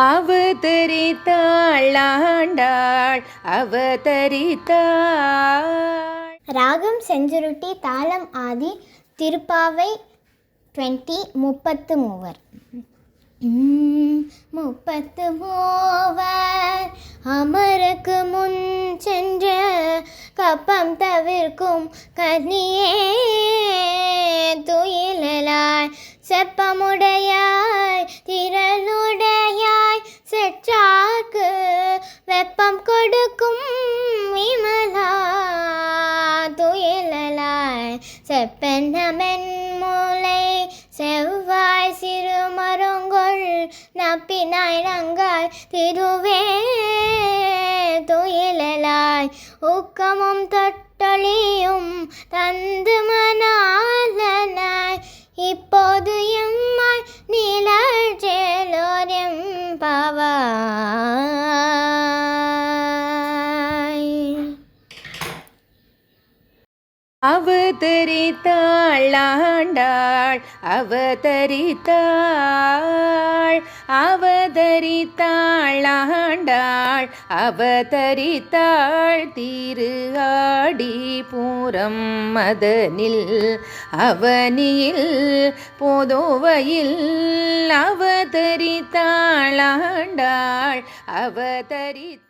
அவதரித்தாள் ஆண்டாள் அவதரித்தாள். ராகம் செஞ்சுருட்டி, தாளம் ஆதி, திருப்பாவை 20 33. 33 அமருக்கு முன் சென்ற கப்பம் தவிர்க்கும் கன்னியே, துயிலாய் செப்பமுடையாய் திரளுடையாய், செற்றார்க்கு வெப்பம் கொடுக்கும் விமலா, துயிலாய் செப்பென்னமென் மூளை செவ்வாய் சிறுமருங்கொள் நப்பினாய் ரங்காய் திருவே, துயிலாய் ஊக்கமும் தொட்டொழியும் தந்து மணாலனாய், இப்போது எம்மாய் நீலச்சேலோர் எம்பாவாய். அவதரித்தாள் ஆண்டாள் அவதரித்தாள். அவதரித்தாள் ஆண்டாள் அவதரித்தாள். திரு ஆடி பூரம் மதனில் அவனியில் போதோவையில், அவதரித்தாள் ஆண்டாள் அவதரித்தாள்.